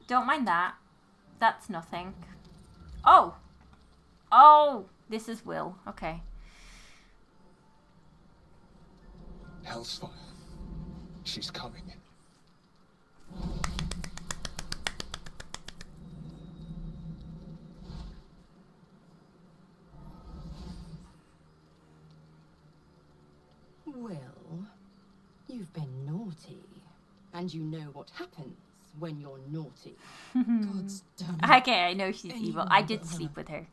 Don't mind that. That's nothing. Oh! Oh! This is Will. Okay. Hellsfire. She's coming. Will, you've been naughty. And you know what happens when you're naughty. God's damn it. Okay, I know she's evil. I did sleep with her.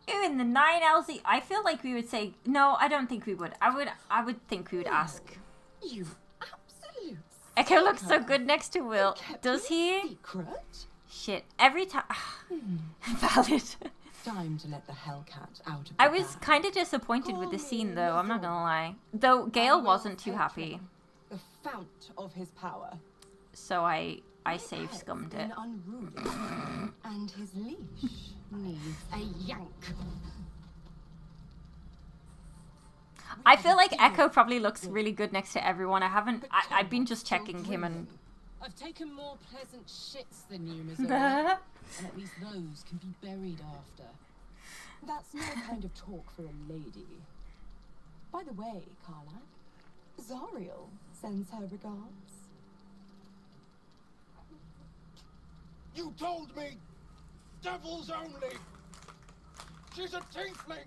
Ew, in the 9LZ, I feel like we would say... No, I don't think we would. I would think we would ask. You absolute Echo looks so good next to Will. Does he? Secret? Shit. Every time... Valid. Time to let the Hellcat out of I the was bag. kind of disappointed with the scene, though. I'm not gonna lie. Though Gale wasn't too happy. The fount of his power. So I save scummed it. Unruly, and his leash needs a yank. I feel like Echo probably looks really good next to everyone. I've been just checking him and... I've taken more pleasant shits than you, Mizor. And at least those can be buried after. That's no kind of talk for a lady. By the way, Karlak, Zariel sends her regards. You told me! Devils only! She's a tiefling,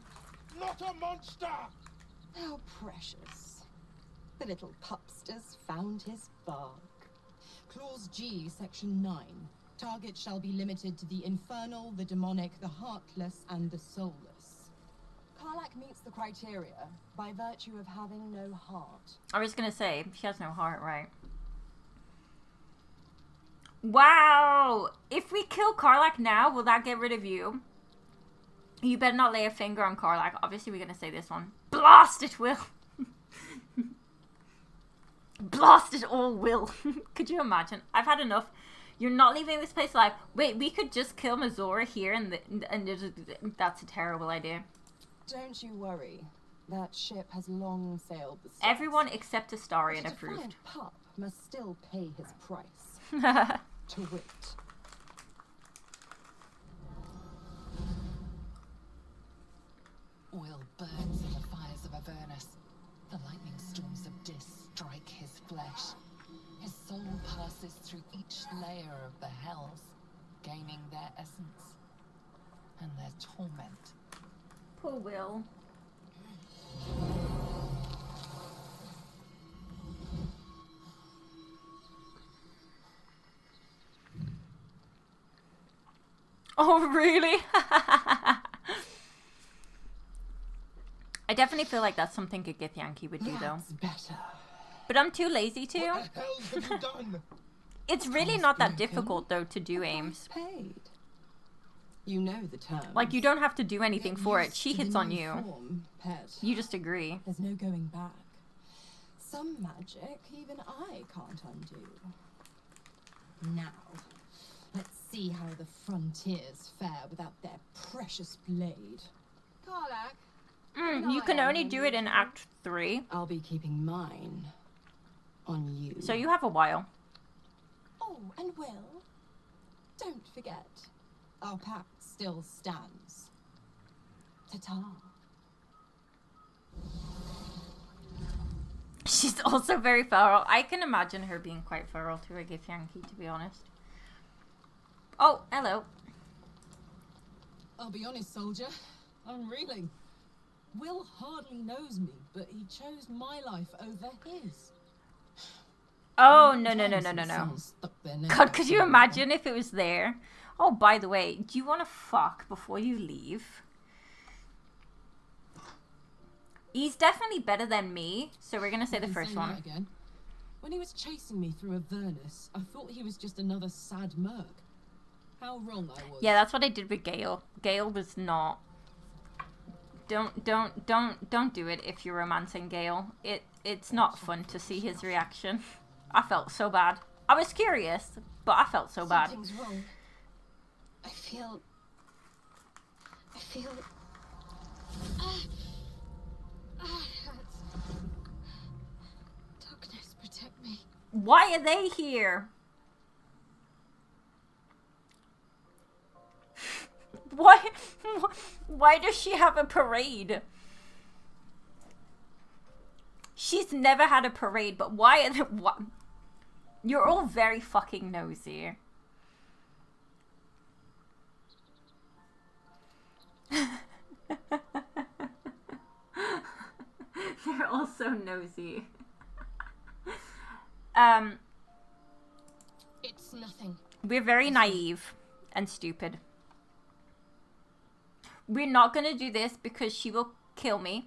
not a monster! How precious. The little pupster's found his bark. Clause G, Section 9. Target shall be limited to the infernal, the demonic, the heartless, and the soulless. Karlak meets the criteria by virtue of having no heart. I was gonna say, she has no heart, right? Wow! If we kill Karlak now, will that get rid of you? You better not lay a finger on Karlak. Obviously, we're gonna say this one. Blast it, Will! Blast it all, Will. Could you imagine? I've had enough. You're not leaving this place alive. Wait, we could just kill Mizor here and that's a terrible idea. Don't you worry. That ship has long sailed the seas. Everyone except Astarion But a approved. defiant pup must still pay his price. To wit. Will burns in the fires of Avernus. The lightning storms of Dis strike his flesh. His soul passes through each layer of the hells, gaining their essence and their torment. Poor Will. Oh, really? I definitely feel like that's something a Githyanki would do, though. Better. But I'm too lazy to. What the hell have you done? It's really not that difficult, though, to do aims. Paid. You know the terms. Like, you don't have to do anything for it. She To the hits on new you. form, pet. You just agree. There's no going back. Some magic even I can't undo. Now, let's see how the frontiers fare without their precious blade. Karlak, You can only do it in Act 3, I'll be keeping mine on you. so you have a while. Oh, and Will, don't forget, our pact still stands. Ta-ta. She's also very feral. I can imagine her being quite feral to a Githyanki, to be honest. Oh, hello. I'll be honest, soldier. I'm reeling. Will hardly knows me, but he chose my life over his. Oh, no. Someone's stuck their neck God, out could you somewhere. imagine if it was there? Oh, by the way, do you want to fuck before you leave? He's definitely better than me, so we're going to say the Can first say one. that again. When he was chasing me through Avernus, I thought he was just another sad merc. How wrong I was. Yeah, that's what I did with Gale. Gale was not... Don't do it if you're romancing Gale. It's not fun to see his reaction. I felt so bad. I was curious, but I felt so bad. Something's wrong. I feel... Darkness, protect me. Why are they here? Why does she have a parade? She's never had a parade, but why are they... What? You're all very fucking nosy. They're all so nosy. It's nothing. We're very naive and stupid. We're not gonna do this because she will kill me.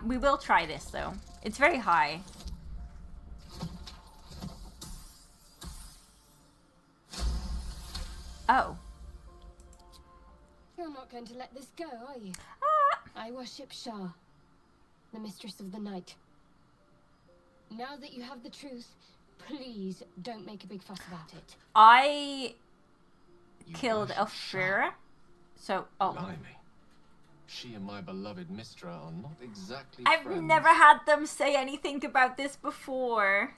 We will try this though. It's very high. Oh. You're not going to let this go, are you? I worship Shah, the mistress of the night. Now that you have the truth, please don't make a big fuss about it. I killed worship Elfira. So, oh. Blimey. She and my beloved Mistra are not exactly I've friends. never had them say anything about this before.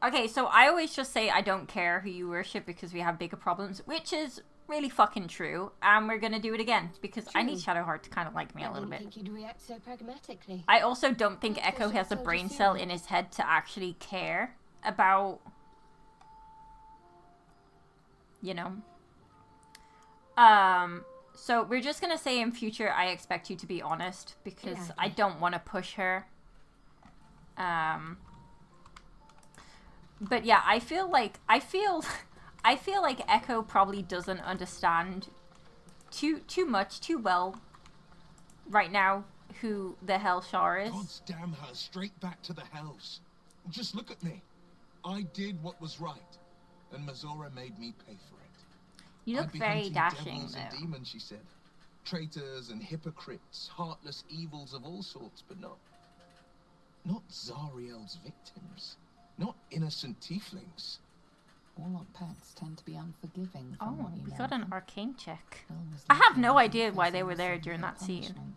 Okay, so I always just say I don't care who you worship because we have bigger problems, which is really fucking true. And we're gonna do it again because I need Shadowheart to kind of like me a little bit. I didn't think you'd react so pragmatically. I also don't think That's Echo what has a I told brain you cell sooner. in his head to actually care about, you know. So we're just gonna say in future I expect you to be honest because Yeah, I don't want to push her. But yeah, I feel like Echo probably doesn't understand too well right now who the hell Shar is. God's damn her straight back to the hells. Just look at me. I did what was right, and Mizora made me pay for it. You look I'd be very hunting dashing devils and though. demons, she said. Traitors and hypocrites, heartless evils of all sorts, but not Zariel's victims. Not innocent tieflings. Warlock pets tend to be unforgiving. From Oh, what you we know got an of them. arcane check. Bill was I have lucky no enough to idea why face they were there almost during immediate that scene. punishment.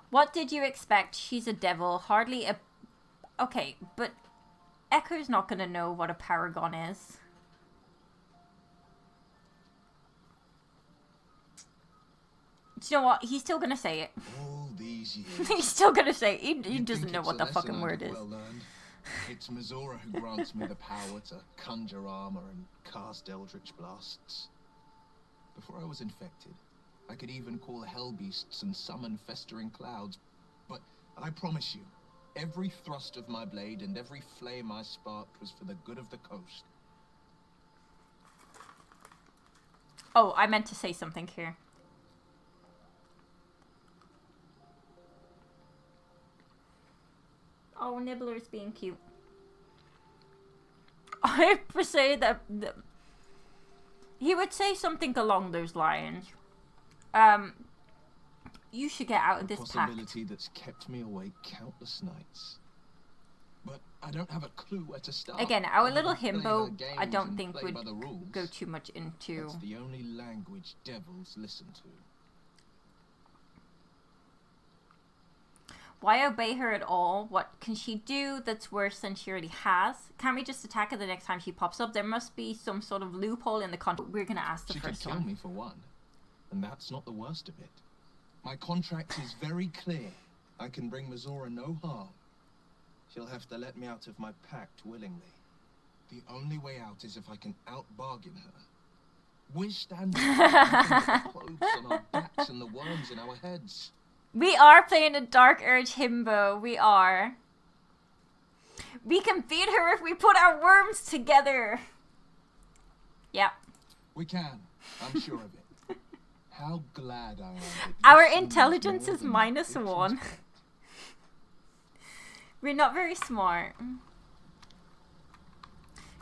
What did you expect? She's a devil. Hardly a... Okay, but Echo's not gonna know what a paragon is. Do you know what? He's still gonna say it. All these years. He's still gonna say it. He You'd doesn't think know it's what a the lesson fucking I'd word have is. well learned. It's Mizora who grants me the power to conjure armor and cast eldritch blasts. Before I was infected, I could even call hell beasts and summon festering clouds. But I promise you, every thrust of my blade and every flame I sparked was for the good of the coast. Oh, I meant to say something here. Oh, Nibbler's being cute. I would say that he would say something along those lines. You should get out of this pact. Possibility that's kept me awake countless nights. But I don't have a clue where to start. Again, our Other little than play himbo, their I games don't and think play would by the rules. go too much into... That's the only language devils listen to. Why obey her at all? What can she do that's worse than she already has? Can't we just attack her the next time she pops up? There must be some sort of loophole in the contract. We're gonna ask the She could first kill one. me for one, and that's not the worst of it. My contract is very clear. I can bring Mizora no harm. She'll have to let me out of my pact willingly. The only way out is if I can out-bargain her. We're standing with the clothes on our backs and the worms in our heads. We are playing a Dark Urge himbo. We are. We can beat her if we put our worms together. Yep. We can. I'm sure of it. How glad I am. that you Our see me as intelligence more is than minus my 1. victim's pet. We're not very smart.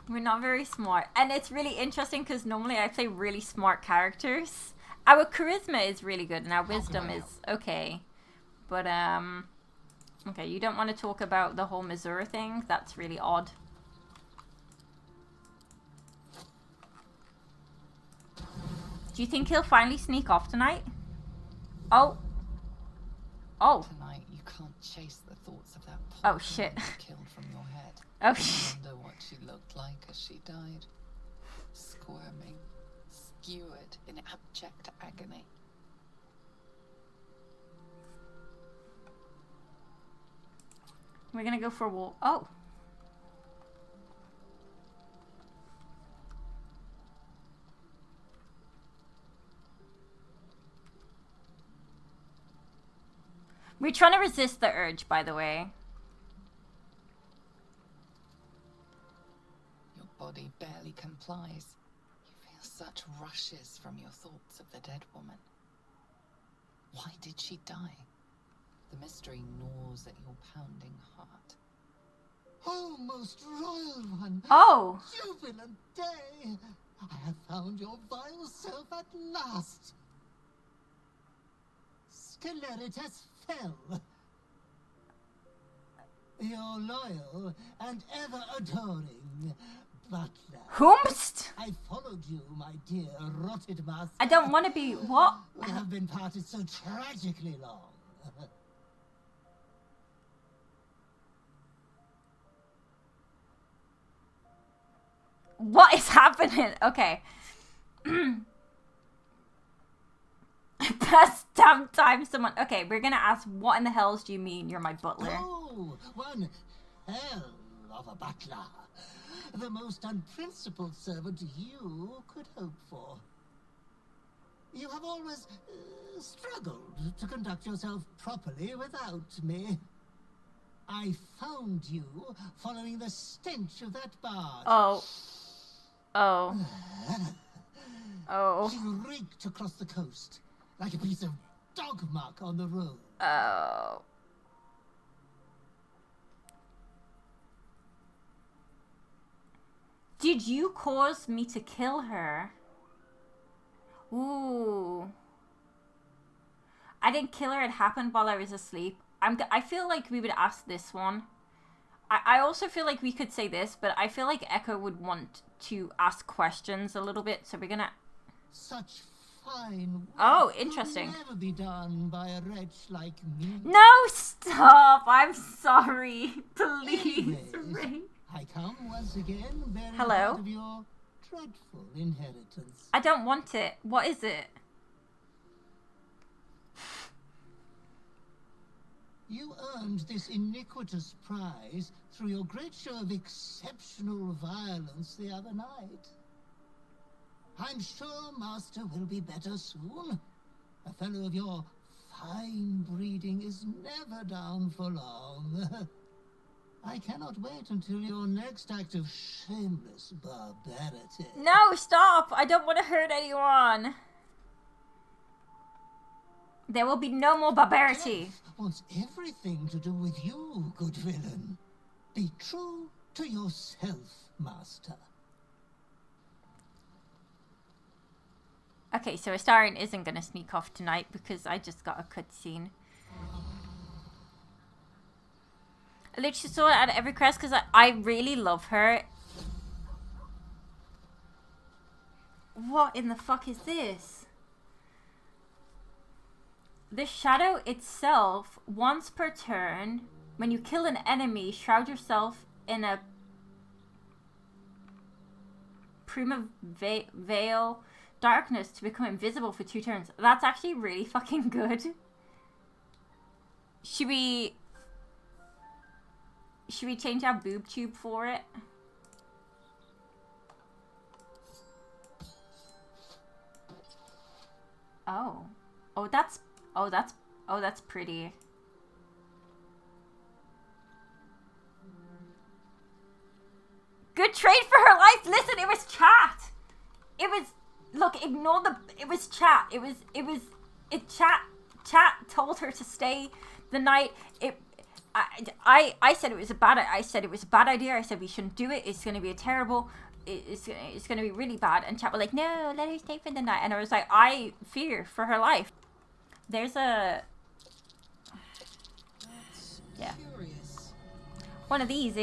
We're not very smart. And it's really interesting because normally I play really smart characters. Our charisma is really good and our wisdom is okay. But, okay, you don't want to talk about the whole Mizor thing? That's really odd. Do you think he'll finally sneak off tonight? Oh. Oh. Tonight you can't chase the thoughts of that Oh shit. you killed from your head. Oh shit. Wonder what she looked like as she died. Squirming, skewered in abject agony. We're gonna go for a walk. Oh. We're trying to resist the urge, by the way. Your body barely complies. You feel such rushes from your thoughts of the dead woman. Why did she die? The mystery gnaws at your pounding heart. Oh, most royal one! Oh! Jubilant day! I have found your vile self at last! Sceleritas fell. Your loyal and ever-adoring butler. Whomst? I followed you, my dear rotted master. I don't want to be... What? We have been parted so tragically long. What is happening? Okay. Best damn time someone... Okay, we're gonna ask, what in the hells do you mean you're my butler? Oh, one hell of a butler. The most unprincipled servant you could hope for. You have always struggled to conduct yourself properly without me. I found you following the stench of that barge. Oh. Oh. Oh. She reeked across the coast like a piece of dog muck on the road. Oh. Did you cause me to kill her? Ooh. I didn't kill her. It happened while I was asleep. I feel like we would ask this one. I also feel like we could say this, but I feel like Echo would want to ask questions a little bit, so we're gonna... Such fine work Oh, interesting. could never be done by a wretch like me. No, stop! I'm sorry. Please. Anyways, I come once again bearing Hello? part of your dreadful inheritance. I don't want it. What is it? You earned this iniquitous prize through your great show of exceptional violence the other night. I'm sure Master will be better soon. A fellow of your fine breeding is never down for long. I cannot wait until your next act of shameless barbarity. No, stop! I don't want to hurt anyone. There will be no more barbarity. Death wants everything to do with you, good villain. Be true to yourself, Master. Okay, so Astarion isn't going to sneak off tonight because I just got a cutscene. I literally saw it at every crest because I really love her. What in the fuck is this? The shadow itself, once per turn, when you kill an enemy, shroud yourself in a veil darkness to become invisible for 2 turns. That's actually really fucking good. Should we change our boob tube for it? Oh. Oh, that's pretty. Good trade for her life. Listen, it was chat. It was, look, ignore the, it was chat. Chat told her to stay the night. I said it was a bad idea. I said we shouldn't do it. It's going to be a terrible, it's going to be really bad. And chat were like, no, let her stay for the night. And I was like, I fear for her life. There's a, yeah. Curious. One of these,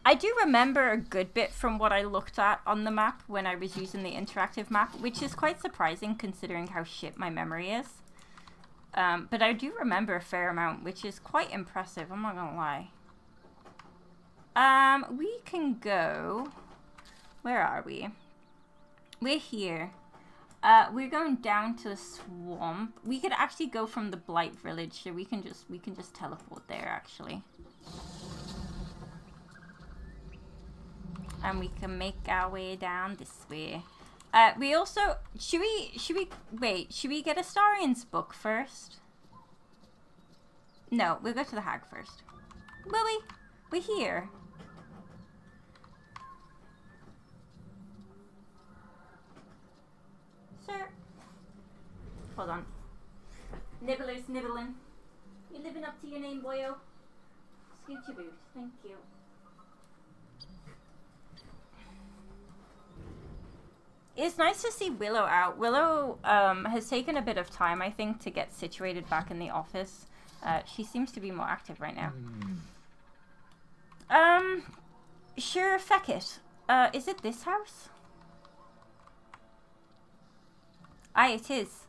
I do remember a good bit from what I looked at on the map when I was using the interactive map, which is quite surprising considering how shit my memory is. But I do remember a fair amount, which is quite impressive, I'm not gonna lie. We can go... Where are we? We're here. We're going down to the swamp. We could actually go from the Blight Village, so we can just teleport there, actually. And we can make our way down this way. We also... Should we get Astarian's book first? No, we'll go to the hag first. Will we? We're here. Sir. Hold on. Nibbler's nibbling. You living up to your name, boyo? Scoot your boot. Thank you. It's nice to see Willow out. Willow has taken a bit of time, I think, to get situated back in the office. She seems to be more active right now. Sure, feck it. Is it this house? Aye, it is.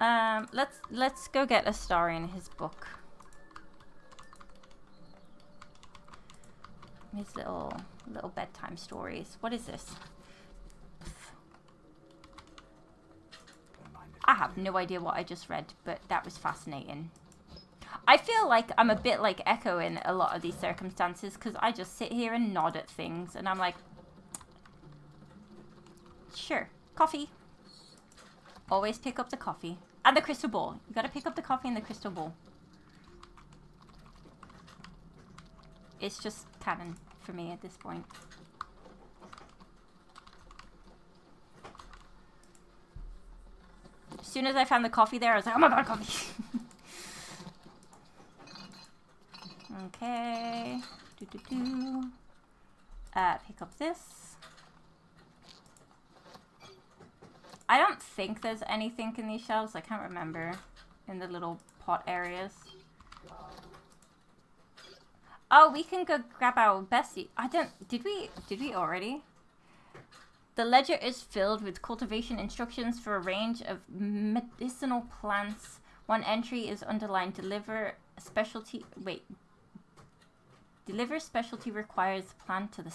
Let's go get Astarian his book. His little bedtime stories. What is this? I have no idea what I just read, but that was fascinating. I feel like I'm a bit like Echo in a lot of these circumstances, because I just sit here and nod at things, and I'm like, sure, coffee. Always pick up the coffee. And the crystal ball. You gotta pick up the coffee and the crystal ball. It's just canon for me at this point. As soon as I found the coffee there, I was like, oh my god, coffee! Okay. Pick up this. I don't think there's anything in these shelves. I can't remember. In the little pot areas. Oh, we can go grab our bestie. Did we already? The ledger is filled with cultivation instructions for a range of medicinal plants. One entry is underlined, deliver specialty requires a plant to the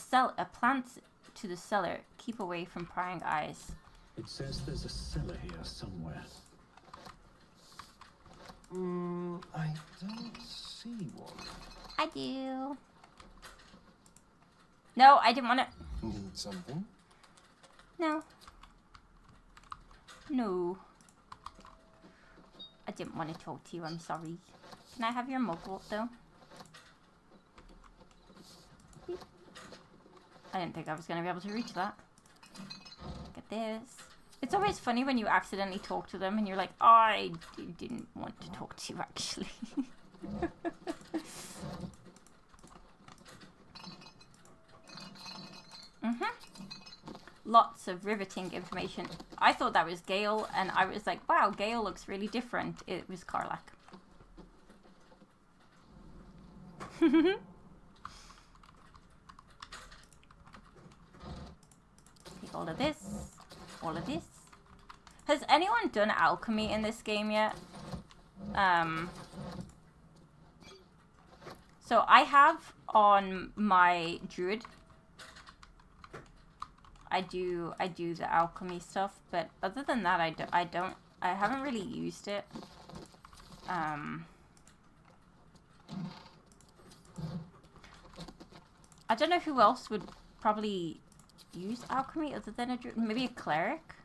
cellar. Keep away from prying eyes. It says there's a cellar here somewhere. I don't see one. I do. No, I didn't want to. Need something? No. No. I didn't want to talk to you, I'm sorry. Can I have your mugwort though? I didn't think I was going to be able to reach that. Look at this. It's always funny when you accidentally talk to them and you're like, oh, I didn't want to talk to you actually. Lots of riveting information. I thought that was Gale, and I was like, wow, Gale looks really different. It was Karlach. Take all of this. All of this. Has anyone done alchemy in this game yet? So I have on my druid. I do the alchemy stuff, but other than that, I haven't really used it. I don't know who else would probably use alchemy other than a druid. Maybe a cleric.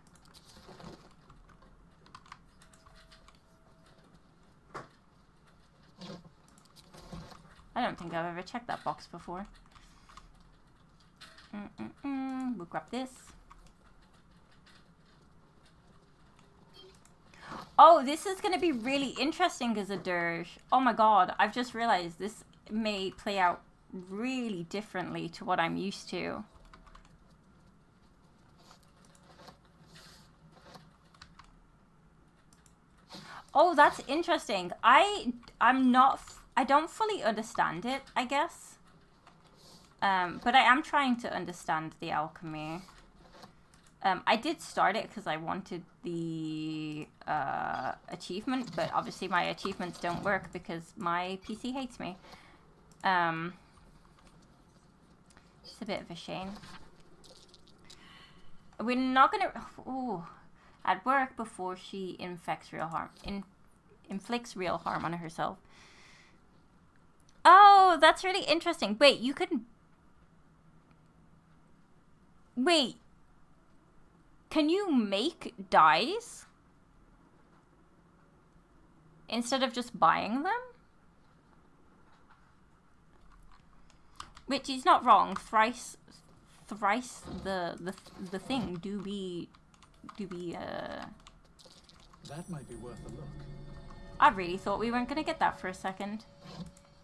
I don't think I've ever checked that box before. We'll grab this. Oh, this is going to be really interesting as a dirge. Oh my god, I've just realized this may play out really differently to what I'm used to. Oh, that's interesting. I don't fully understand it, I guess. But I am trying to understand the alchemy. I did start it because I wanted the achievement, but obviously my achievements don't work because my PC hates me. It's a bit of a shame. We're not gonna... Ooh. At work before she inflicts real harm on herself. Oh, that's really interesting. Wait, you can... Wait. Can you make dyes? Instead of just buying them? Which is not wrong. Thrice the thing do be That might be worth a look. I really thought we weren't gonna get that for a second.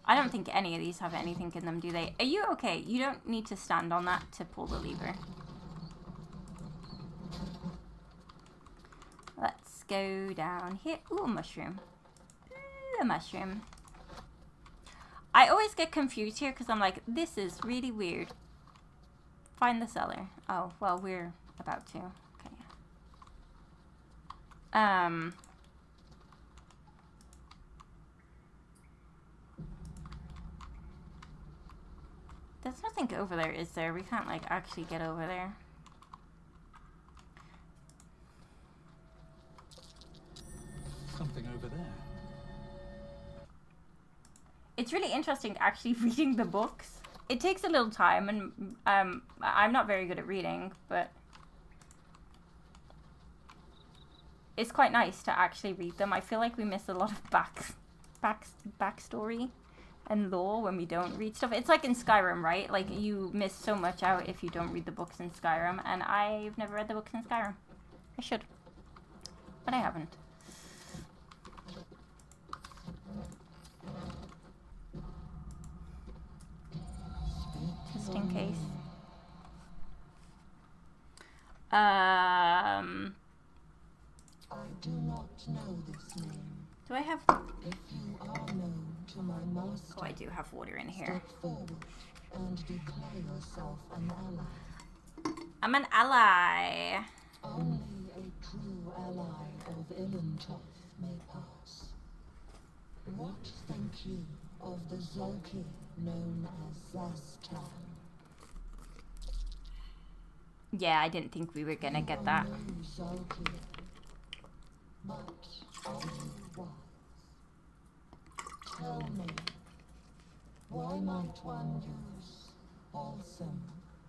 I don't think any of these have anything in them, do they? Are you okay? You don't need to stand on that to pull the lever. Let's go down here. Ooh, a mushroom. Ooh, a mushroom. I always get confused here because I'm like, this is really weird. Find the cellar. Oh, well, we're about to. Okay. There's nothing over there, is there? We can't, like, actually get over there. Something over there. It's really interesting actually reading the books. It takes a little time, and I'm not very good at reading, but it's quite nice to actually read them. I feel like we miss a lot of backstory and lore when we don't read stuff. It's like in Skyrim, right? Like, you miss so much out if you don't read the books in Skyrim, and I've never read the books in Skyrim. I should, but I haven't. Just in case. I do not know this name. Do I have... If you are known to my master, oh, I do have water in here. step forward and declare yourself an ally. I'm an ally. Only a true ally of Ilintoth may pass. What think you of the Zolki known as Zastan? Yeah, I didn't think we were gonna get that. No Zolki, but are you wise? Tell me, why might one use balsam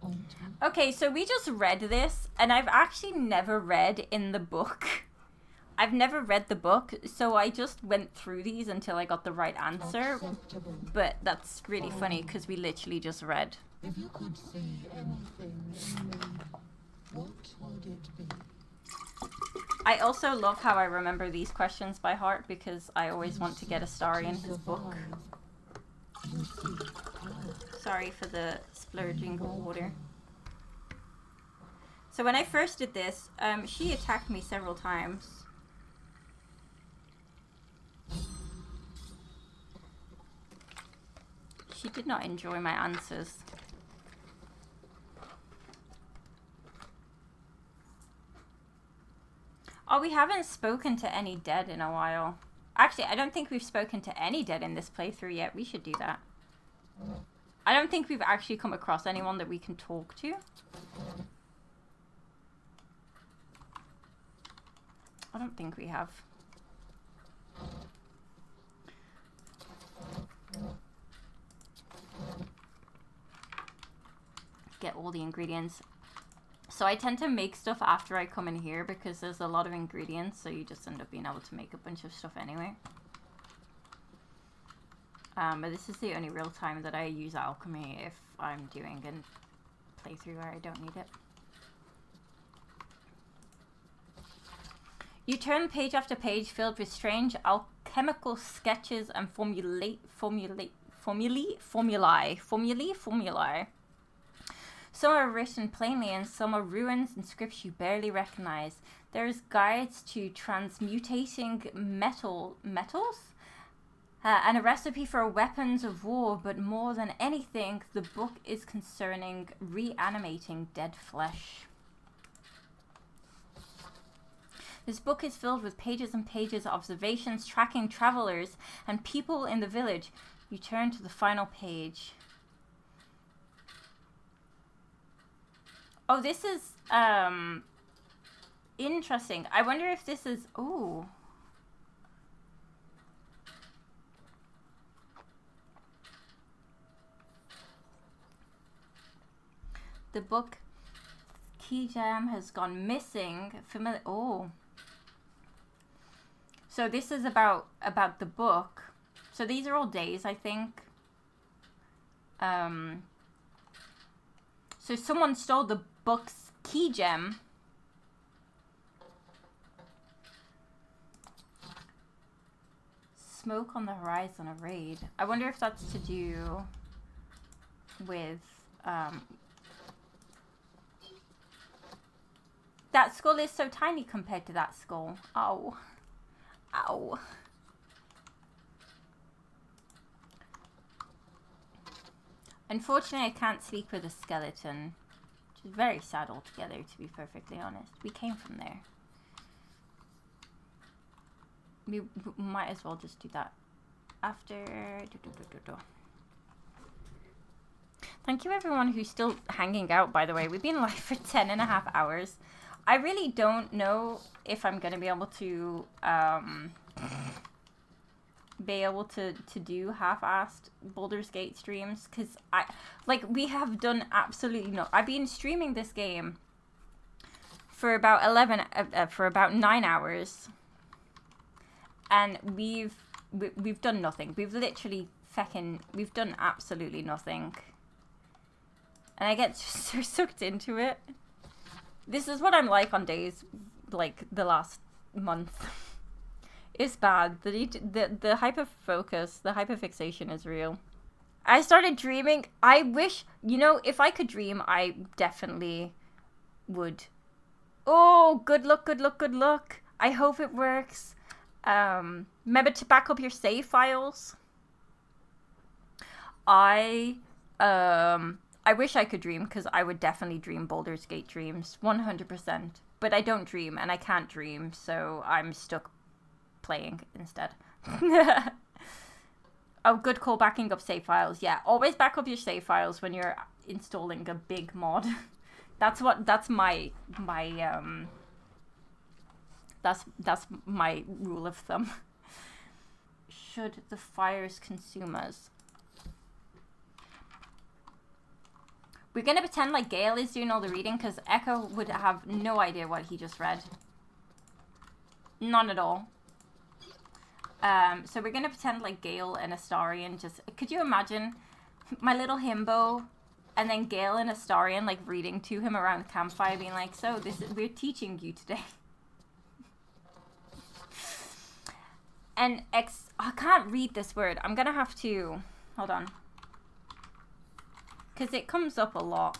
ointment? Okay, so we just read this, and I've actually never read in the book. I've never read the book, so I just went through these until I got the right answer. Acceptable. But that's really funny, because we literally just read. If you could see anything in me, what would it be? I also love how I remember these questions by heart, because I always want to get a star in his book. You see power. Sorry for the splurging of water. So when I first did this, she attacked me several times. She did not enjoy my answers. Oh, we haven't spoken to any dead in a while. Actually, I don't think we've spoken to any dead in this playthrough yet. We should do that. I don't think we've actually come across anyone that we can talk to. I don't think we have. Get all the ingredients. So I tend to make stuff after I come in here because there's a lot of ingredients, so you just end up being able to make a bunch of stuff anyway. But this is the only real time that I use alchemy, if I'm doing a playthrough where I don't need it. You turn page after page filled with strange alchemical sketches and formulae. Some are written plainly and some are ruins and scripts you barely recognize. There's guides to transmutating metals And a recipe for weapons of war, but more than anything, the book is concerning reanimating dead flesh. This book is filled with pages and pages of observations tracking travelers and people in the village. You turn to the final page. Oh, this is interesting. I wonder if this is... Ooh. The book key gem has gone missing. Familiar. Oh. So this is about the book. So these are all days, I think. So someone stole the book's key gem. Smoke on the horizon, a raid. I wonder if that's to do with that skull is so tiny compared to that skull. Ow. Ow. Unfortunately, I can't speak with a skeleton, which is very sad altogether, to be perfectly honest. We came from there. We might as well just do that after. Thank you everyone who's still hanging out, by the way. We've been live for 10.5 hours. I really don't know if I'm going to be able to do half-assed Baldur's Gate streams, because we have done absolutely no. I've been streaming this game for about 9 hours, and we've done nothing. We've literally we've done absolutely nothing, and I get so sucked into it. This is what I'm like on days like the last month. It's bad. The hyper-focus, the hyper-fixation is real. I started dreaming. I wish, you know, if I could dream, I definitely would. Oh, good luck, good luck, good luck. I hope it works. Remember to back up your save files. I wish I could dream, because I would definitely dream Baldur's Gate dreams, 100%. But I don't dream, and I can't dream, so I'm stuck playing instead. Oh, good call, backing up save files. Yeah, always back up your save files when you're installing a big mod. That's my rule of thumb. Should the fires consume us? We're gonna pretend like Gale is doing all the reading, because Echo would have no idea what he just read. None at all. So we're gonna pretend like Gale and Astarion just... Could you imagine my little himbo and then Gale and Astarion like reading to him around the campfire, being like, so we're teaching you today. And I can't read this word. I'm gonna have to... Hold on. Because it comes up a lot.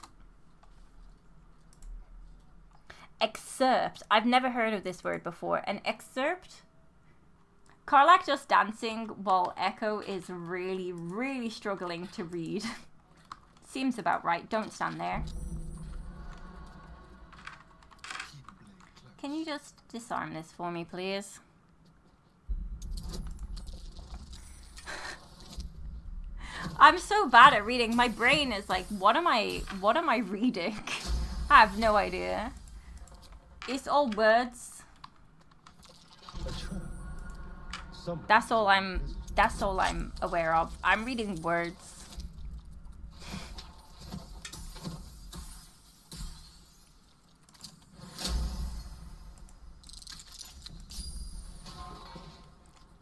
Excerpt. I've never heard of this word before. An excerpt? Karlach just dancing while Echo is really, really struggling to read. Seems about right. Don't stand there. Can you just disarm this for me, please? I'm so bad at reading. My brain is like, what am I reading? I have no idea. It's all words. That's all I'm aware of. I'm reading words.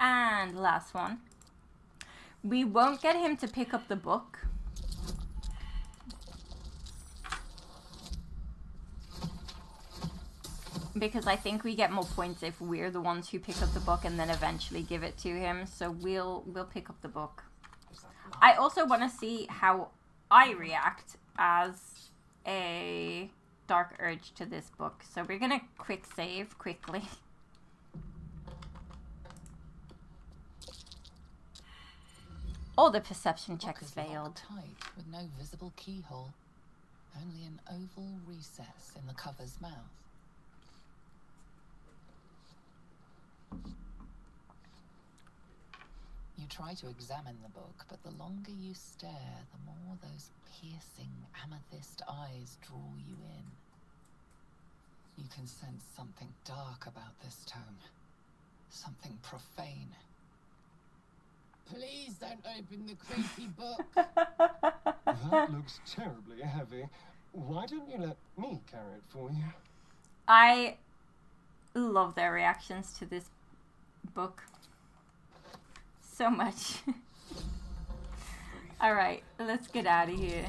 And last one. We won't get him to pick up the book. Because I think we get more points if we're the ones who pick up the book and then eventually give it to him. So we'll pick up the book. I also want to see how I react as a dark urge to this book. So we're going to quick save quickly. All the perception The book checks is locked failed. tight with no visible keyhole, only an oval recess in the cover's mouth. You try to examine the book, but the longer you stare, the more those piercing amethyst eyes draw you in. You can sense something dark about this tome. Something profane. Please don't open the creepy book. That looks terribly heavy. Why don't you let me carry it for you? I love their reactions to this book so much. Alright, let's get out of here.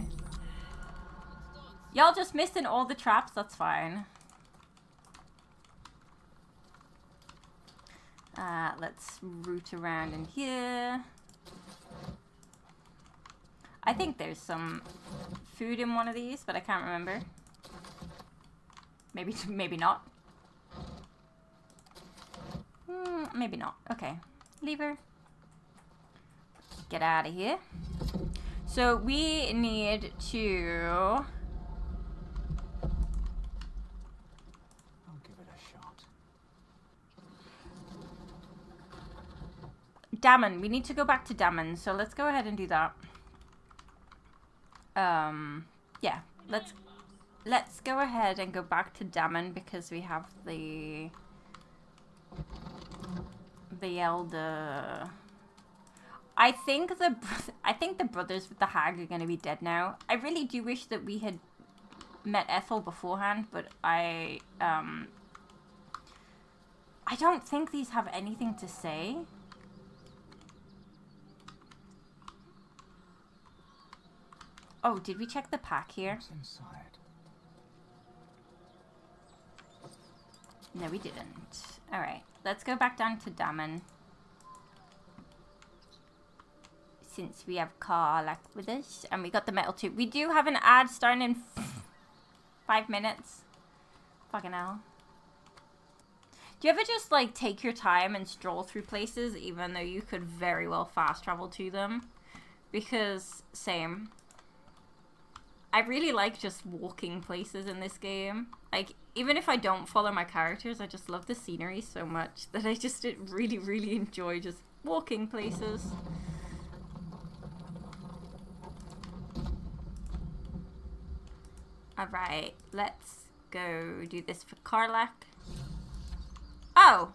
Y'all just missing all the traps, that's fine. Let's root around in here. I think there's some food in one of these, but I can't remember. Maybe not. Maybe not. Okay. Lever. Get out of here. So we need to... I'll give it a shot. Damon. We need to go back to Damon, so let's go ahead and do that. Yeah. Let's go ahead and go back to Damon because we have the elder. I think the brothers with the hag are going to be dead now. I really do wish that we had met Ethel beforehand, but I don't think these have anything to say. Oh, did we check the pack here? What's inside? No, we didn't. Alright, let's go back down to Damon. Since we have Karlach with us. And we got the metal tube. We do have an ad starting in 5 minutes. Fucking hell. Do you ever just, like, take your time and stroll through places even though you could very well fast travel to them? Because, same. I really like just walking places in this game. Like, even if I don't follow my characters, I just love the scenery so much that I just really, really enjoy just walking places. Alright, let's go do this for Karlach. Oh!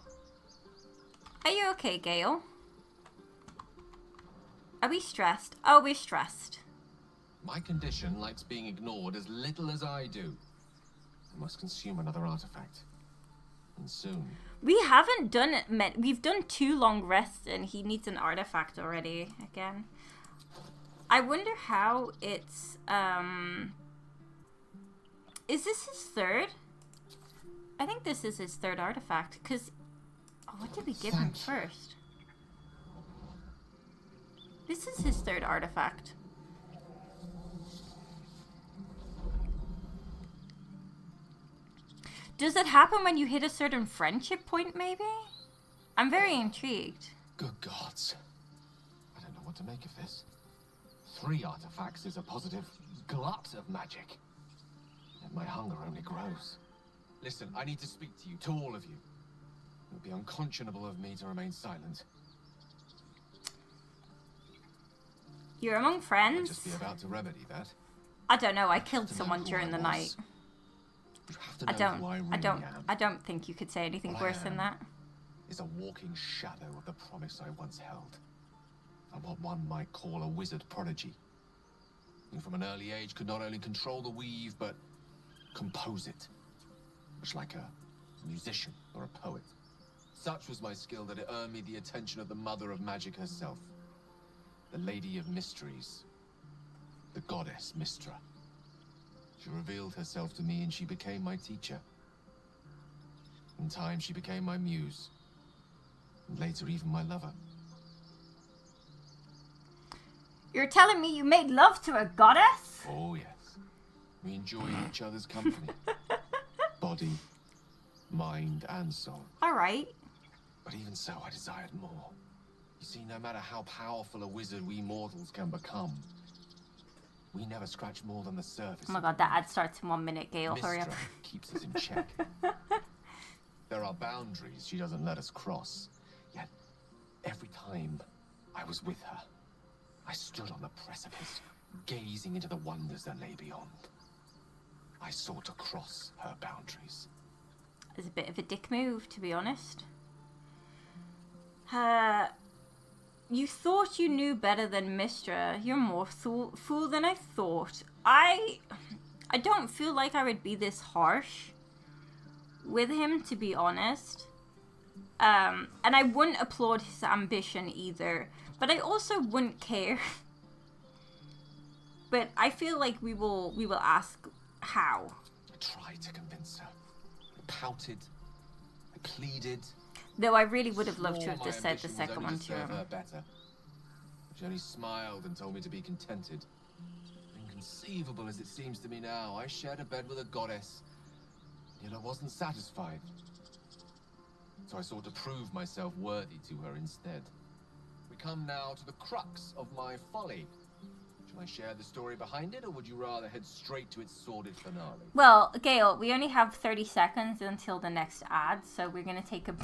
Are you okay, Gale? Are we stressed? Oh, we're stressed. My condition likes being ignored as little as I do. I must consume another artifact. And soon. We haven't done it. We've done 2 long rests and he needs an artifact already again. I wonder how it's, is this his 3rd? I think this is his 3rd artifact, because... Oh, what did we give him first? This is his 3rd artifact. Does it happen when you hit a certain friendship point, maybe? I'm very intrigued. Good gods. I don't know what to make of this. 3 artifacts is a positive glut of magic. And my hunger only grows. Listen, I need to speak to you, to all of you. It would be unconscionable of me to remain silent. You're among I'd friends? just be about to remedy that. I don't know, I killed someone during the night. You have to know who I really am. I don't think you could say anything What worse I than am that. is a walking shadow of the promise I once held. I'm what one might call a wizard prodigy. Who from an early age could not only control the weave, but compose it. Much like a musician or a poet. Such was my skill that it earned me the attention of the mother of magic herself. The Lady of Mysteries. The goddess Mystra. She revealed herself to me and she became my teacher. In time she became my muse. And later even my lover. You're telling me you made love to a goddess? Oh yes. We enjoyed each other's company. Body, mind and soul. Alright. But even so I desired more. You You see, no matter how powerful a wizard we mortals can become, we never scratch more than the surface. Oh my god, that ad starts in 1 minute, Gale. Hurry up. Mistra keeps us in check. There are boundaries she doesn't let us cross. Yet, every time I was with her, I stood on the precipice, gazing into the wonders that lay beyond. I sought to cross her boundaries. It's a bit of a dick move, to be honest. You thought you knew better than Mistra. You're more fool than I thought. I don't feel like I would be this harsh with him, to be honest. And I wouldn't applaud his ambition either. But I also wouldn't care. But I feel like we will ask how. I tried to convince her. I pouted. I pleaded. Though I really would have loved to have just said the ambition second was only one to to serve him. her better. She only smiled and told me to be contented. Inconceivable as it seems to me now, I shared a bed with a goddess, yet I wasn't satisfied. So I sought to prove myself worthy to her instead. We come now to the crux of my folly. Shall I share the story behind it, or would you rather head straight to its sordid finale? Well, Gale, we only have 30 seconds until the next ad, so we're gonna take a...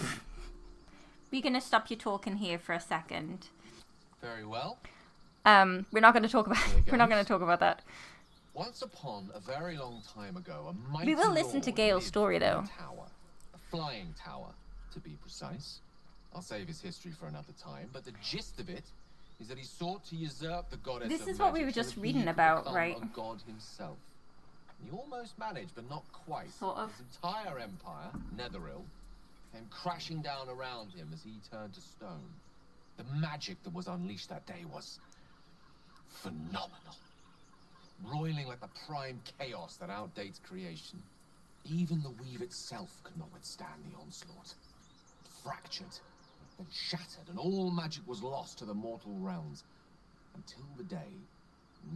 We're gonna stop you talking here for a second. Very well. We're not gonna talk about... We're not gonna talk about that. Once upon a very long time ago, a mighty We will listen to lord Gale's lived story, in a though. tower, a flying tower, to be precise. I'll save his history for another time, but the gist of it is that he sought to usurp the goddess This of is what we magic were so just that reading he could about, become right? a god himself. He almost managed, but not quite. Sort of. His entire empire, Netheril, came crashing down around him as he turned to stone. The magic that was unleashed that day was phenomenal. Roiling like the prime chaos that outdates creation. Even the weave itself could not withstand the onslaught. It fractured, then shattered, and all magic was lost to the mortal realms. Until the day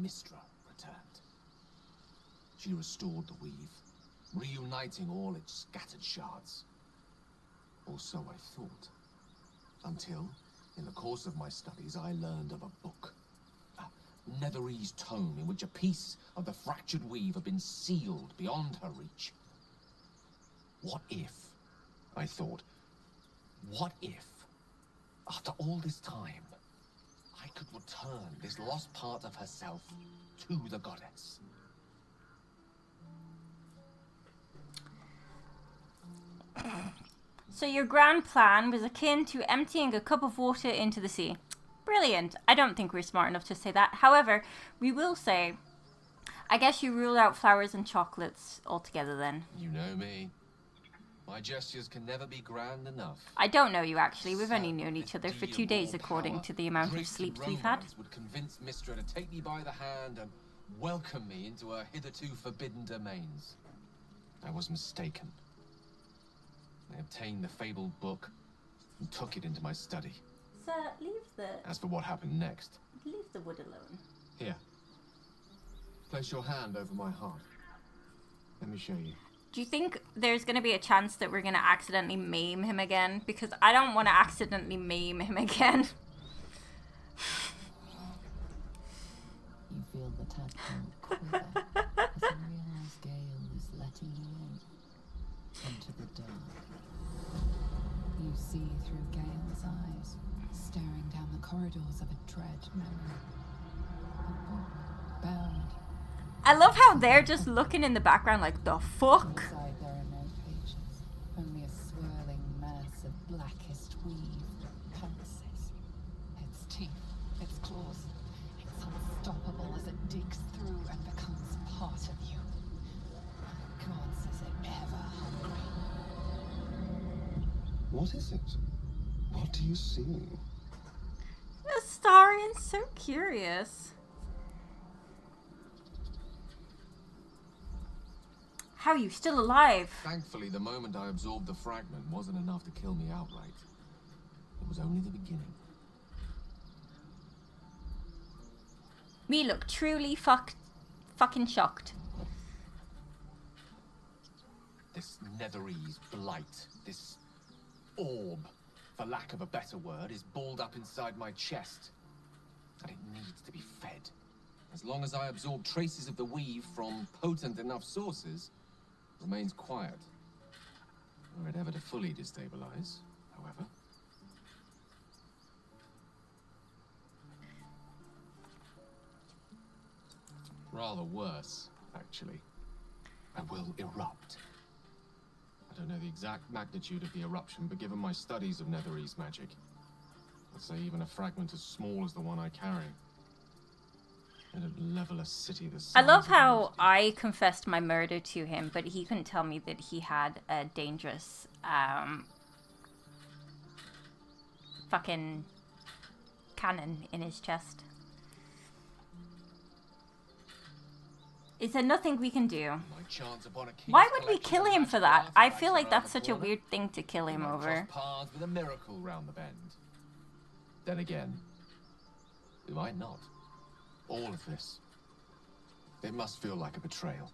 Mistra returned. She restored the weave, reuniting all its scattered shards. Or so I thought. Until, in the course of my studies, I learned of a book. A Netherese tome in which a piece of the fractured weave had been sealed beyond her reach. What if, I thought, what if, after all this time, I could return this lost part of herself to the goddess? So your grand plan was akin to emptying a cup of water into the sea. Brilliant. I don't think we're smart enough to say that. However, we will say, I guess you ruled out flowers and chocolates altogether then. You know me. My gestures can never be grand enough. I don't know you actually. We've only known each This other for deal 2 days of according power, to the amount of draped in sleeps we've had. romance, would convince Mistra to take me by the hand and welcome me into her hitherto forbidden domains. I was mistaken. I obtained the fabled book and took it into my study. Sir, As for what happened next, leave the wood alone. here. Place your hand over my heart. Let me show you. Do you think there's going to be a chance that we're going to accidentally maim him again? Because I don't want to accidentally maim him again. You feel the tadpole quiver as you realize Gale is letting you in into the dark. You see through Gale's eyes, staring down the corridors of a dread memory. A book bound. I love how they're just looking in the background like, the fuck? Inside there are no pages, only a swirling mass of blackest weave that pulses. Its teeth, its claws, it's unstoppable as it digs through and becomes part of you. Gods, is it ever hungry? What is it? What do you see? Astarian's so curious. How are you still alive? Thankfully, the moment I absorbed the fragment wasn't enough to kill me outright. It was only the beginning. We look truly fucking shocked. This Netherese blight, this orb, for lack of a better word, is balled up inside my chest. And it needs to be fed. As long as I absorb traces of the weave from potent enough sources, it remains quiet. Were it ever to fully destabilize, however. Rather worse, actually. I will erupt. I don't know the exact magnitude of the eruption, but given my studies of Netherese magic, I'd say even a fragment as small as the one I carry, it'd level a city the size I love of how most. I confessed my murder to him, but he couldn't tell me that he had a dangerous, fucking cannon in his chest. Is there nothing we can do? My chance upon a king's Why would we collection kill of him for magical that? I artifacts feel like around that's the such a corner. weird thing to kill We him might over. cross paths with a miracle round the bend. Then again, we might not. All of this. It must feel like a betrayal.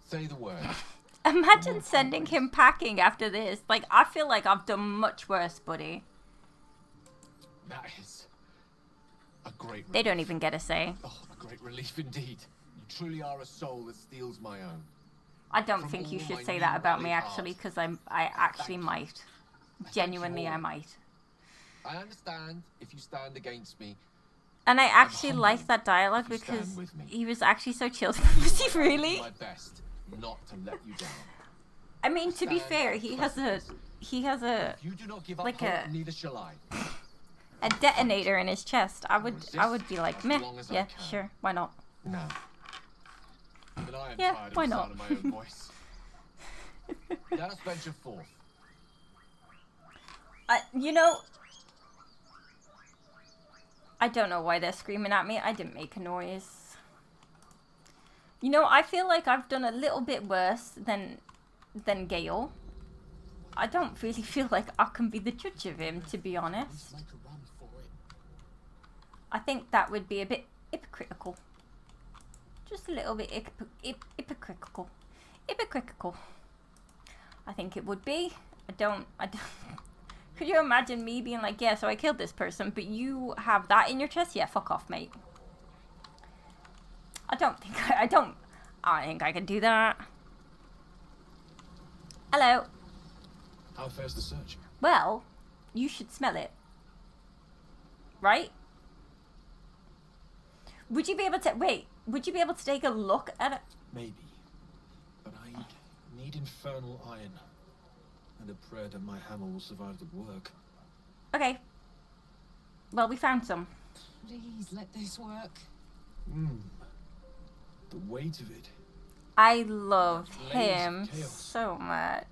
Say the word. Imagine sending him packing after this. Like, I feel like I've done much worse, buddy. That is a great They relief. don't even get a say. Oh, a great relief indeed. You truly are a soul that steals my own. I don't From think you all should my say that about me, new actually, art. because I actually might. Genuinely, I all. might. I understand if you stand against me. And I actually humbled liked that dialogue if you stand because with me. he was actually so chill. Was he I will do really? my best not to let you down. I mean, to be Stand fair, by he the has a If you do not give up like hope, a- neither shall I. detonator in his chest. I would be like, as meh, long as I yeah, can. sure, why not? No. But I am Yeah, tired why of the not? sound of my own voice. Let us venture forth. You know, I don't know why they're screaming at me. I didn't make a noise. You know, I feel like I've done a little bit worse than Gale. I don't really feel like I can be the judge of him, to be honest. Make a run for it. I think that would be a bit hypocritical. Just a little bit hypocritical. Hypocritical. I think it would be. I don't. Could you imagine me being like, yeah, so I killed this person, but you have that in your chest? Yeah, fuck off, mate. I don't think I don't think I can do that. Hello. How fares the search? Well, you should smell it. Right? Would you be able to would you be able to take a look at it? Maybe. But I need infernal iron. And a prayer that my hammer will survive the work. Okay. Well, we found some. Please let this work. The weight of it. I love Blaze of him chaos. so much.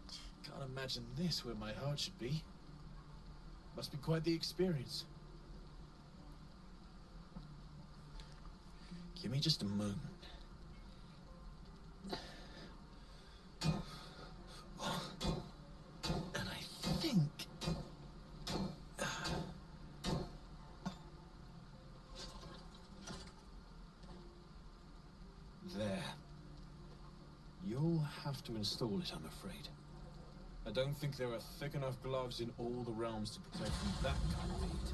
Can't imagine this where my heart should be. Must be quite the experience. Give me just a moment. And I think... There. You'll have to install it, I'm afraid. I don't think there are thick enough gloves in all the realms to protect from that kind of heat.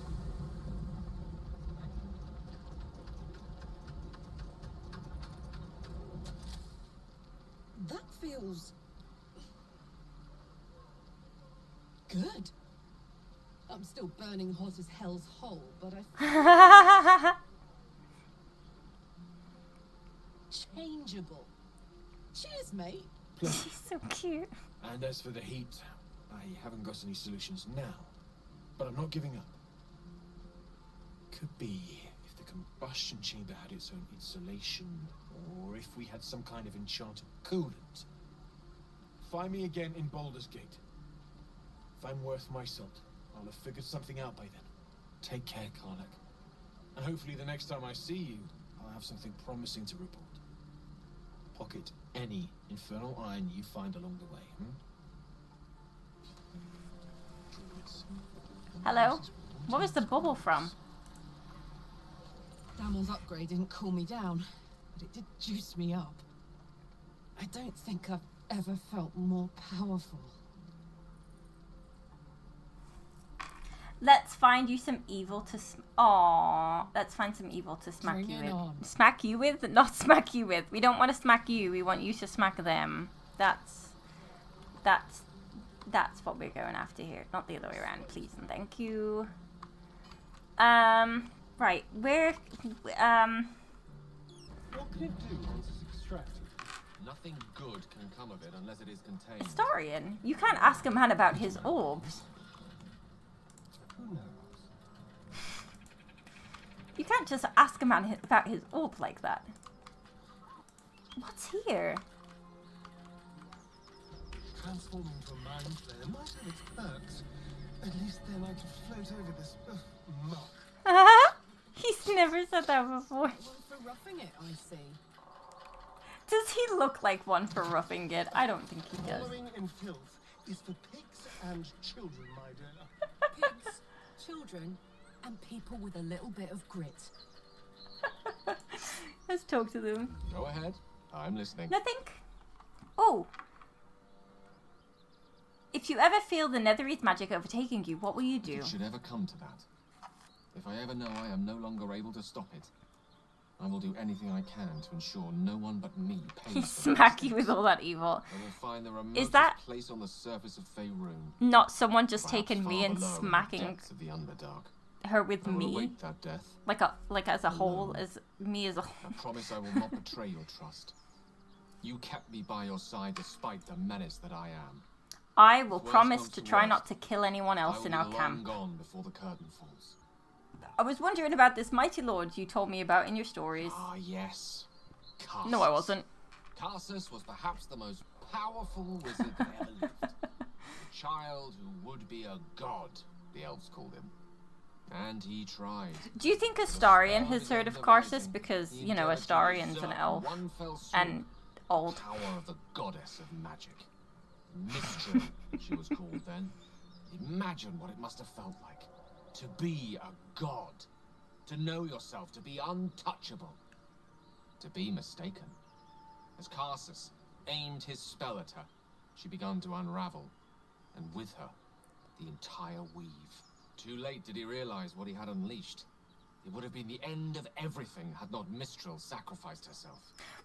That feels good. I'm still burning hot as hell's hole, but I changeable. Cheers, mate. She's so cute. And as for the heat, I haven't got any solutions now. But I'm not giving up. Could be if the combustion chamber had its own insulation, or if we had some kind of enchanted coolant. Find me again in Baldur's Gate. If I'm worth my salt, I'll have figured something out by then. Take care, Karlak. And hopefully the next time I see you, I'll have something promising to report. Pocket any infernal iron you find along the way, Hello? What was the bubble from? Damel's upgrade didn't cool me down, but it did juice me up. I don't think I've ever felt more powerful. Let's find you some evil to let's find some evil to smack Bring you it with. on. Smack you with? Not smack you with. We don't want to smack you. We want you to smack them. That's what we're going after here. Not the other way around, please and thank you. Right. Where What can it do once it's extracted? Nothing good can come of it unless it is contained. Historian? You can't ask a man about his orbs. Who knows? You can't just ask a man about his orb like that. What's here? Transforming into a mind flayer might have its perks. At least then I can float over this muck. He's never said that before. One for roughing it, I see. Does he look like one for roughing it? I don't think he does. Wallowing in filth is for pigs and children, my dear. Pigs, children, and people with a little bit of grit. Let's talk to them. Go ahead. I'm listening. Nothing. Oh. If you ever feel the Netherese magic overtaking you, what will you If do? it should ever come to that, if I ever know I am no longer able to stop it, I will do anything I can to ensure no one but me pays He for smack you mistakes. with all that evil. I will find the remotest that- place on the surface of Faerun. Not someone just Perhaps taking me far and below in the smacking depths of the Underdark. her with I will me, await that death. like as a whole, as me as a whole. I promise I will not betray your trust. You kept me by your side despite the menace that I am. I will If worse promise comes to to try worst, not to kill anyone I else will in be our long camp. gone before the curtain falls. I was wondering about this mighty lord you told me about in your stories. Ah, yes. Karsus. No, I wasn't. Karsus was perhaps the most powerful wizard that ever lived. A child who would be a god, the elves called him. And he tried. Do you think But the Astarion spell has of heard his of own Karsus devising, because, he you know, endeavored to Astarion's an usurp elf in one fell swoop and old. the power of the goddess of magic. Mistral, she was called then. Imagine what it must have felt like to be a god, to know yourself, to be untouchable, to be mistaken. As Karsus aimed his spell at her, she began to unravel, and with her, the entire weave. Too late did he realize what he had unleashed. It would have been the end of everything had not Mistral sacrificed herself.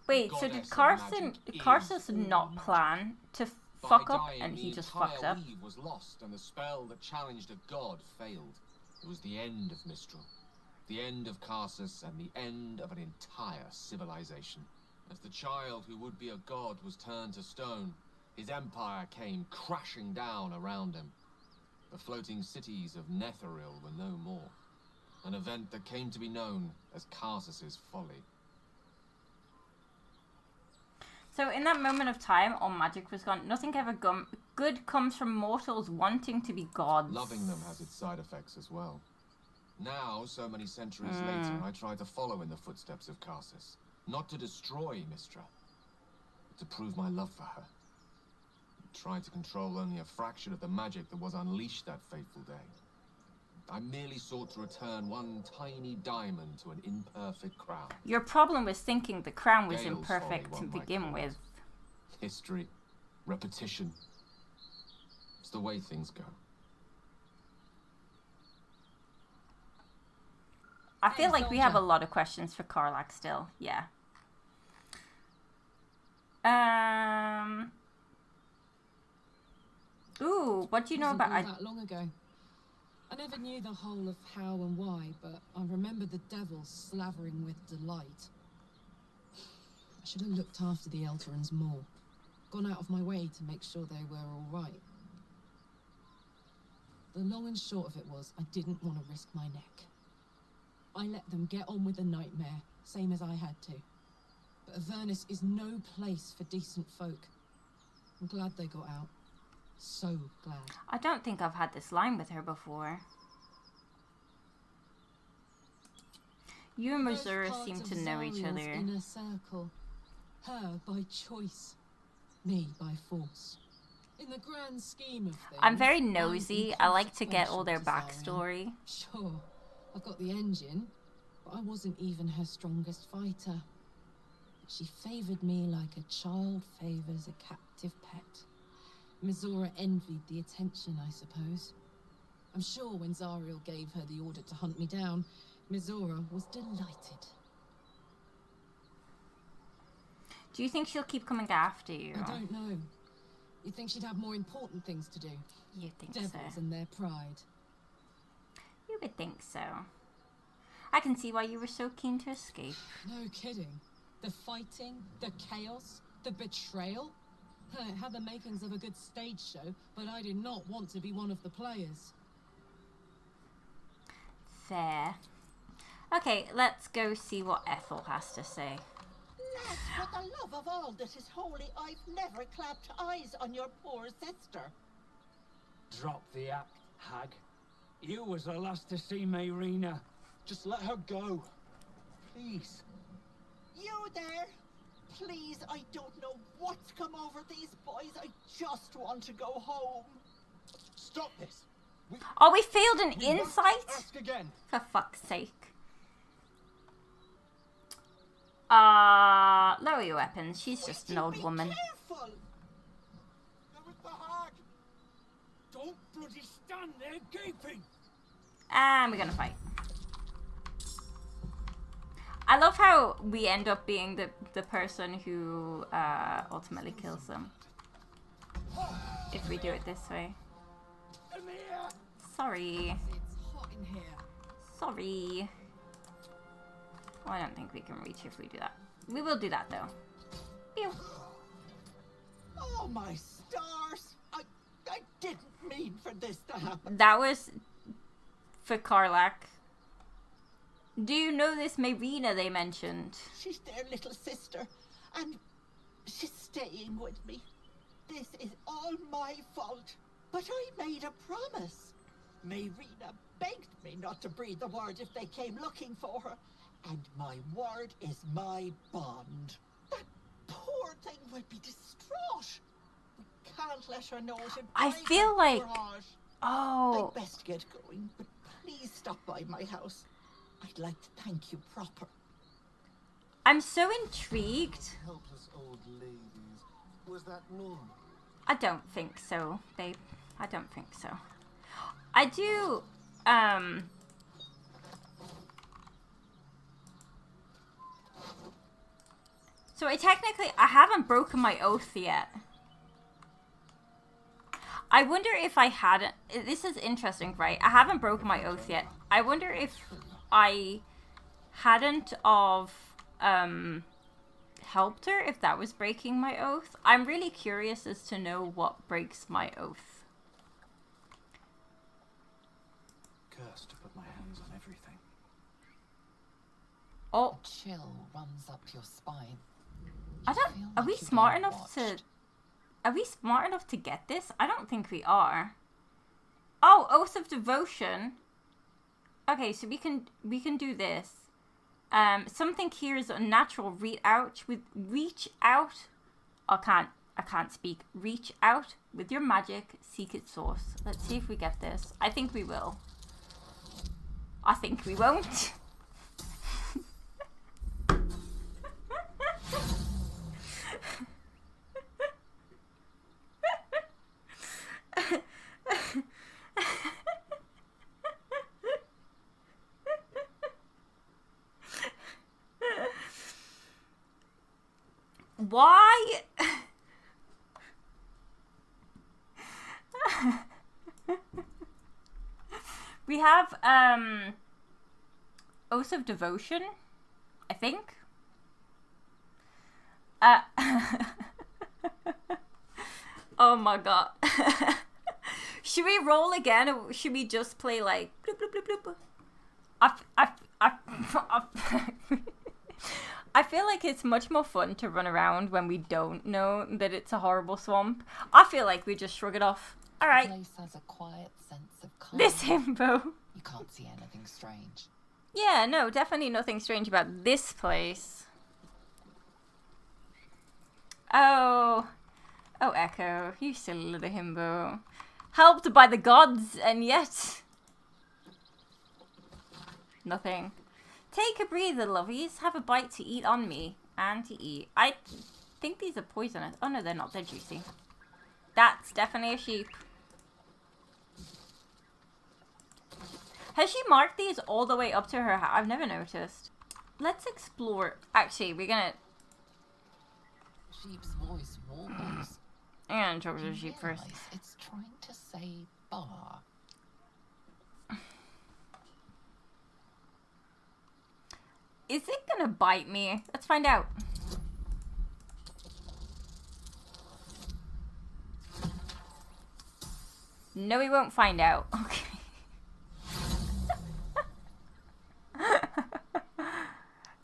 Wait, The so did goddess of magic Karsus is all not magic. plan to By fuck up dying, and the he just entire fucked up? weave was lost, and the spell that challenged a god failed. It was the end of Mistral, the end of Karsus, and the end of an entire civilization. As the child who would be a god was turned to stone, his empire came crashing down around him. The floating cities of Netheril were no more. An event that came to be known as Karsus's folly. So in that moment of time, all magic was gone. Nothing ever good comes from mortals wanting to be gods. Loving them has its side effects as well. Now, so many centuries later, I try to follow in the footsteps of Karsus. Not to destroy Mistra, but to prove my love for her. I tried to control only a fraction of the magic that was unleashed that fateful day. I merely sought to return one tiny diamond to an imperfect crown. Your problem was thinking the crown was Gale's imperfect folly, to one might begin call it. with. History, repetition. It's the way things go. I feel Hey, like we have a soldier. lot of questions for Karlach still. Yeah. Ooh, what do you know Wasn't about? all that long ago. I never knew the whole of how and why, but I remember the devil slavering with delight. I should have looked after the Elterans more. Gone out of my way to make sure they were all right. The long and short of it was, I didn't want to risk my neck. I let them get on with the nightmare, same as I had to. But Avernus is no place for decent folk. I'm glad they got out. So glad. I don't think I've had this line with her before. You and Both Mizor parts seem of to know each Zariel's other. inner circle. Her by choice, me by force. In the grand scheme of things, I'm very I'm nosy. I like to get all their inconsequential to Zariel. backstory. Sure, I've got the engine, but I wasn't even her strongest fighter. She favoured me like a child favours a captive pet. Mizora envied the attention, I suppose. I'm sure when Zariel gave her the order to hunt me down, Mizora was delighted. Do you think she'll keep coming after you? I don't know. You'd think she'd have more important things to do. You think Devils so? and their pride. You would think so. I can see why you were so keen to escape. No kidding. The fighting, the chaos, the betrayal. It had the makings of a good stage show, but I did not want to be one of the players. Fair. Okay, let's go see what Ethel has to say. Lads, for the love of all that is holy, I've never clapped eyes on your poor sister. Drop the act, hag. You was the last to see Mayrina. Just let her go. Please. You there? Please, I don't know what's come over these boys. I just want to go home. Stop this. Oh, we failed an We won't insight? ask again. For fuck's sake. Lower your weapons. She's just an old woman. Careful. Go with the hag. Don't bloody stand there gaping! And we're gonna fight. I love how we end up being the person who ultimately kills them. If we do it this way. Sorry. It's hot in here. Sorry. Well, I don't think we can reach if we do that. We will do that though. Pew. Oh my stars! I didn't mean for this to happen. That was for Karlak. Do you know this Mayrina they mentioned? She's their little sister, and she's staying with me. This is all my fault. But I made a promise. Mayrina begged me not to breathe a word if they came looking for her. And my word is my bond. That poor thing would be distraught. We can't let her know it. I feel like... I'd Oh. best get going, but please stop by my house. I'd like to thank you proper. I'm so intrigued. Helpless old ladies. Was that normal? I don't think so, babe. I don't think so. I do, So I haven't broken my oath yet. I wonder if I hadn't... This is interesting, right? I haven't broken my oath yet. I wonder if I hadn't of, helped her, if that was breaking my oath. I'm really curious as to know what breaks my oath. Cursed to put my hands on everything. Oh, A chill runs up your spine. I You don't... feel Are like we you're smart being enough to... watched. Are we smart enough to get this? I don't think we are. Oh, Oath of Devotion. Okay, so we can do this. Something here is unnatural. Reach out. I can't speak. Reach out with your magic. Seek its source. Let's see if we get this. I think we will. I think we won't. Why? We have Oath of Devotion, I think. Oh my god. Should we roll again, or should we just play like bloop bloop bloop bloop? I feel like it's much more fun to run around when we don't know that it's a horrible swamp. I feel like we just shrug it off. The Alright, place has a quiet sense of calm. this himbo. You can't see anything strange. Yeah, no, definitely nothing strange about this place. Oh, Echo, you silly little himbo. Helped by the gods, and yet... nothing. Take a breather, lovies. Have a bite to eat on me. And to eat. I think these are poisonous. Oh no, they're not. They're juicy. That's definitely a sheep. Has she marked these all the way up to her? I've never noticed. Let's explore. Actually, we're gonna. Sheep's voice warbles. I'm gonna talk to the sheep first. It's trying to say bar. Is it gonna bite me? Let's find out. No, we won't find out. Okay.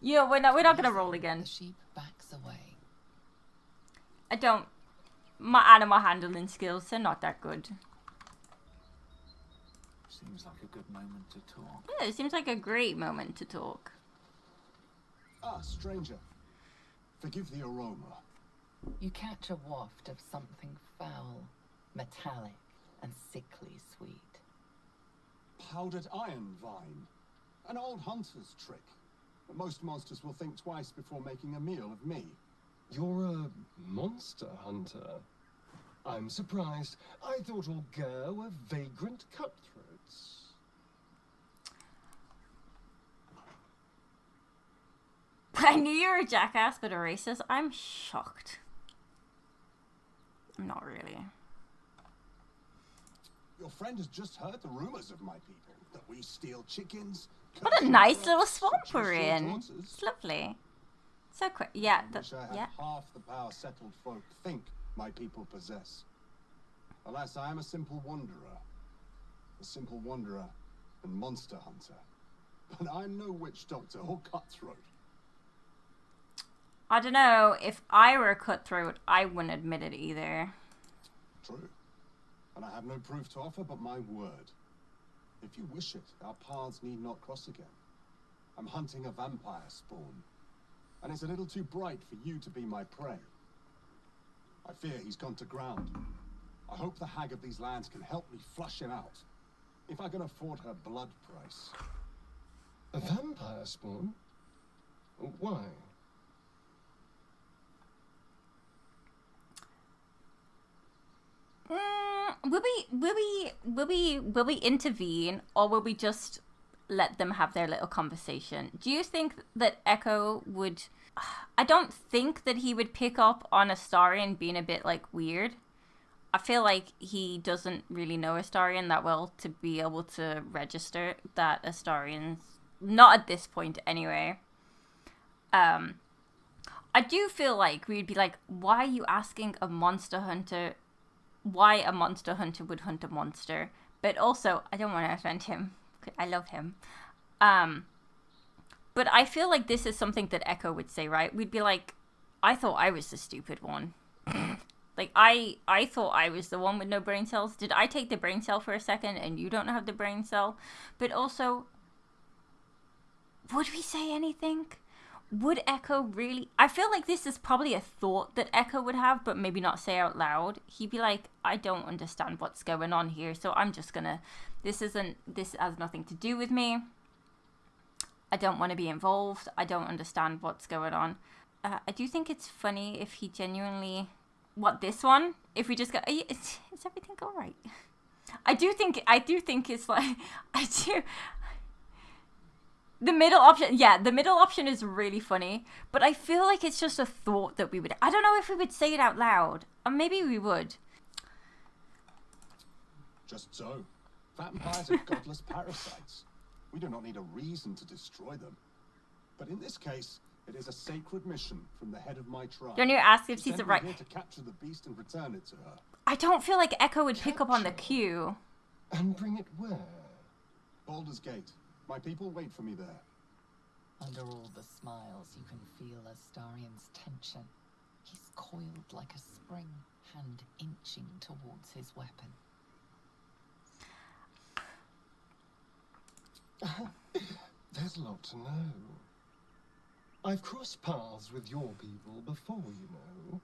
You know, we're not gonna roll again. The sheep backs away. I don't. My animal handling skills are not that good. Seems like a good moment to talk. Yeah, it seems like a great moment to talk. Ah, stranger. Forgive the aroma. You catch a waft of something foul, metallic, and sickly sweet. Powdered iron vine. An old hunter's trick. But most monsters will think twice before making a meal of me. You're a monster hunter. I'm surprised. I thought all Ger were vagrant cutthroats. I knew you were a jackass, but a racist. I'm shocked. I'm not really. Your friend has just heard the rumors of my people. That we steal chickens. What a nice little swamp we're in. It's lovely. So quick. Yeah. I wish I had half the power settled folk think my people possess. Alas, I am a simple wanderer. A simple wanderer and monster hunter. But I'm no witch doctor or cutthroat. I don't know. If I were a cutthroat, I wouldn't admit it either. True. And I have no proof to offer but my word. If you wish it, our paths need not cross again. I'm hunting a vampire spawn. And it's a little too bright for you to be my prey. I fear he's gone to ground. I hope the hag of these lands can help me flush him out. If I can afford her blood price. A vampire spawn? Why? Will we intervene, or will we just let them have their little conversation? Do you think that Echo would... I don't think that he would pick up on Astarion being a bit, like, weird. I feel like he doesn't really know Astarion that well to be able to register that Astarion's... Not at this point, anyway. I do feel like we'd be like, why are you asking a monster hunter... Why a monster hunter would hunt a monster? But also, I don't want to offend him. I love him. But I feel like this is something that Echo would say, right? We'd be like, I thought I was the stupid one. Like, I thought I was the one with no brain cells. Did I take the brain cell for a second and you don't have the brain cell? But also, would we say anything? Would Echo really... I feel like this is probably a thought that Echo would have, but maybe not say out loud. He'd be like, I don't understand what's going on here, so I'm just gonna... This has nothing to do with me. I don't want to be involved. I don't understand what's going on. I do think it's funny if he genuinely... What, this one? If we just go... Is everything alright? I do think it's like... I do... The middle option, yeah, the middle option is really funny, but I feel like it's just a thought that we would... I don't know if we would say it out loud, or maybe we would. Just so. Vampires are godless parasites. We do not need a reason to destroy them. But in this case, it is a sacred mission from the head of my tribe. Don't you ask if she's the right... Here to capture the beast and return it to her. I don't feel like Echo would pick up on the cue. And bring it where? Baldur's Gate. My people wait for me there. Under all the smiles, you can feel Astarion's tension. He's coiled like a spring, hand inching towards his weapon. There's a lot to know. I've crossed paths with your people before, you know.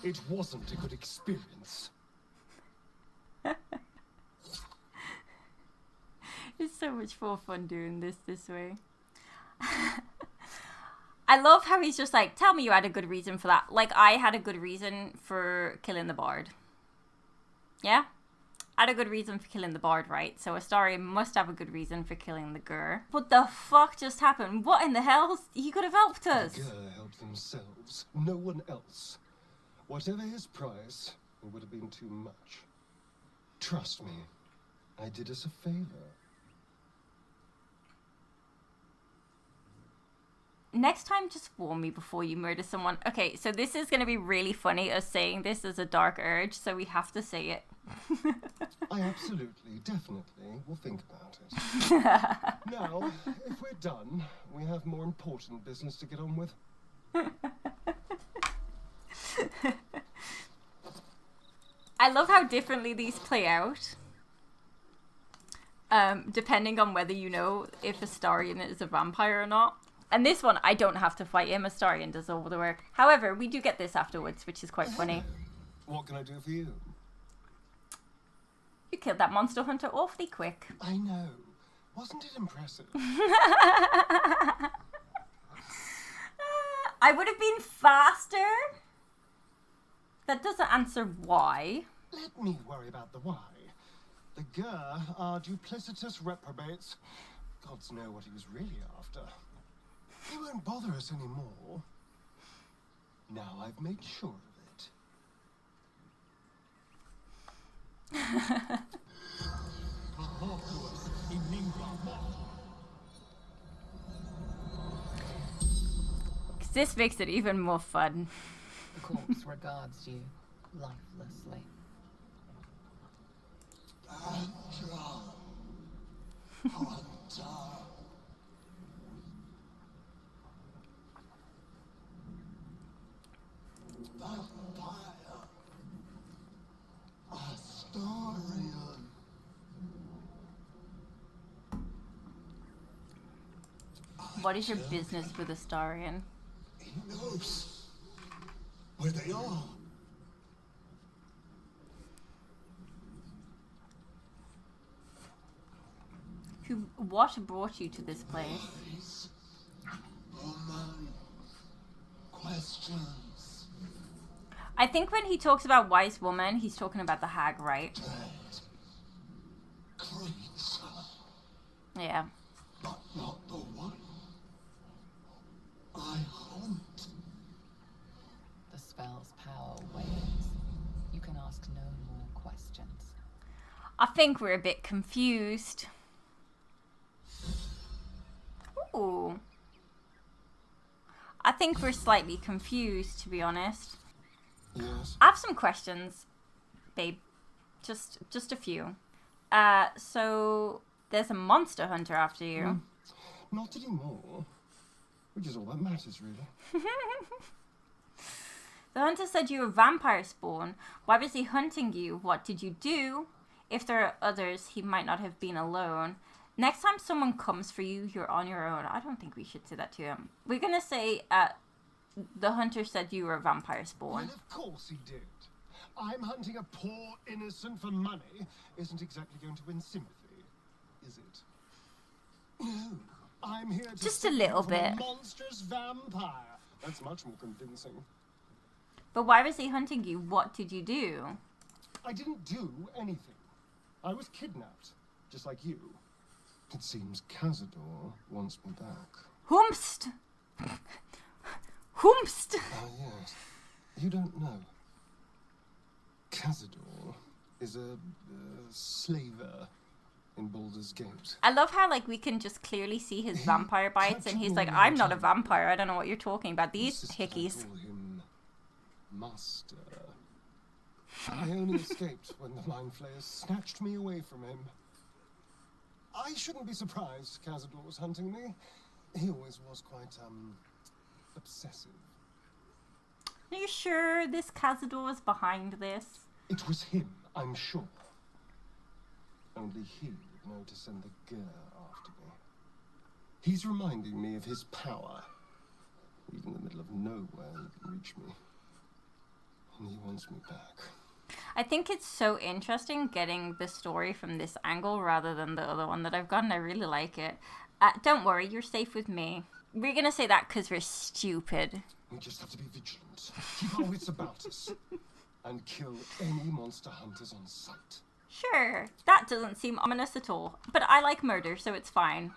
It wasn't a good experience. It's so much more fun doing this way. I love how he's just like, tell me you had a good reason for that. Like, I had a good reason for killing the bard. Yeah? I had a good reason for killing the bard, right? So Astarion must have a good reason for killing the Gur. What the fuck just happened? What in the hell? He could have helped us. The Gur helped themselves. No one else. Whatever his price, it would have been too much. Trust me, I did us a favor. Next time, just warn me before you murder someone. Okay, so this is going to be really funny, us saying this as a dark urge, so we have to say it. I absolutely, definitely will think about it. Now, if we're done, we have more important business to get on with. I love how differently these play out. Depending on whether you know if Astarion is a vampire or not. And this one, I don't have to fight him. Astarion does all the work. However, we do get this afterwards, which is quite funny. What can I do for you? You killed that monster hunter awfully quick. I know. Wasn't it impressive? I would have been faster. That doesn't answer why. Let me worry about the why. The Gur are duplicitous reprobates. Gods know what he was really after. He won't bother us anymore. Now I've made sure of it. This makes it even more fun. The corpse regards you lifelessly. What is your business with Astarion? He knows where they are. What brought you to this place? Woman, questions. I think when he talks about wise woman, he's talking about the hag, right? Creature, Yeah. but not the one I hunt. The spell's power wanes. You can ask no more questions. I think we're a bit confused. Ooh. I think we're slightly confused, to be honest. Yes. I have some questions, babe. Just a few. So there's a monster hunter after you. Not anymore. Which is all that matters, really. The hunter said you were vampire spawn. Why was he hunting you? What did you do? If there are others, he might not have been alone. Next time someone comes for you, you're on your own. I don't think we should say that to him. We're gonna say, the hunter said you were a vampire spawn. Well, of course he did. I'm hunting a poor innocent for money isn't exactly going to win sympathy, is it? No, I'm here to Just a little save you from bit. a monstrous vampire. That's much more convincing. But why was he hunting you? What did you do? I didn't do anything. I was kidnapped, just like you. It seems Cazador wants me back. Humst! Humst! Ah, yes. You don't know. Cazador is a slaver in Baldur's Gate. I love how, like, we can just clearly see his vampire bites, and he's like, I'm not a vampire. I don't know what you're talking about. These hickeys. I call him Master. I only escaped when the Mind Flayers snatched me away from him. I shouldn't be surprised Cazador was hunting me. He always was quite, obsessive. Are you sure this Cazador was behind this? It was him, I'm sure. Only he would know to send the Gur after me. He's reminding me of his power. Even in the middle of nowhere, he can reach me. And he wants me back. I think it's so interesting getting the story from this angle rather than the other one that I've gotten. I really like it. Don't worry, you're safe with me. We're gonna say that because we're stupid. We just have to be vigilant, keep our wits about us, and kill any monster hunters on sight. Sure, that doesn't seem ominous at all. But I like murder, so it's fine.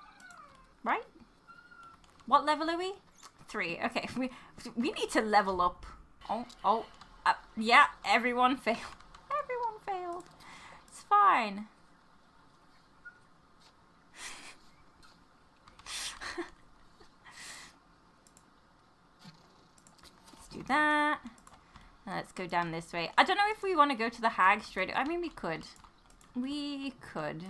Right? What level are we? 3. Okay, we need to level up. Yeah, everyone failed. Everyone failed. It's fine. Let's do that. Let's go down this way. I don't know if we want to go to the hag straight. I mean, we could. We could.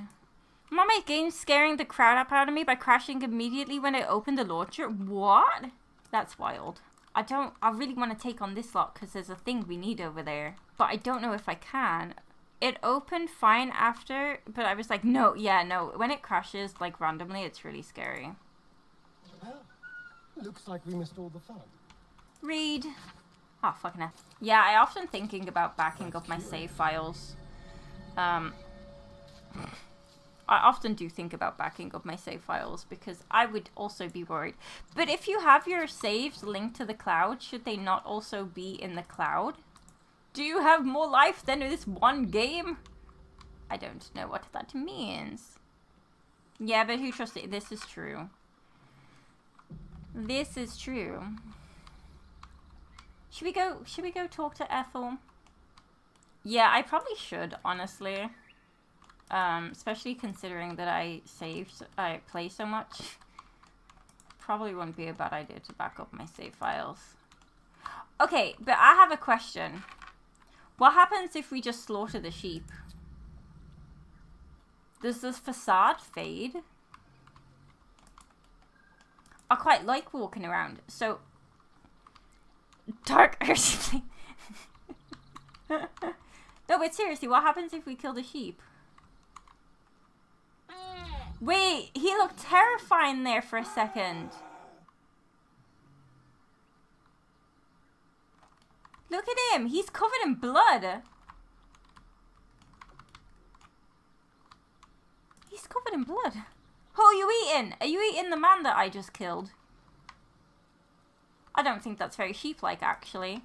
My game's scaring the crowd up out of me by crashing immediately when I opened the launcher. What? That's wild. I really want to take on this lot because there's a thing we need over there. But I don't know if I can. It opened fine after, but I was like, no, yeah, no. When it crashes, like, randomly, it's really scary. Well, looks like we missed all the fun. Read. Oh, fucking hell. Yeah, I often thinking about backing up my save files. I often do think about backing up my save files because I would also be worried. But if you have your saves linked to the cloud, should they not also be in the cloud? Do you have more life than this one game? I don't know what that means. Yeah, but who trusts it? This is true. This is true. Should we go talk to Ethel? Yeah, I probably should, honestly. Especially considering that I play so much. Probably wouldn't be a bad idea to back up my save files. Okay, but I have a question. What happens if we just slaughter the sheep? Does this facade fade? I quite like walking around, so... Dark urgently. No, but seriously, what happens if we kill the sheep? Wait, he looked terrifying there for a second. Look at him, he's covered in blood. He's covered in blood. Who are you eating? Are you eating the man that I just killed? I don't think that's very sheep-like, actually.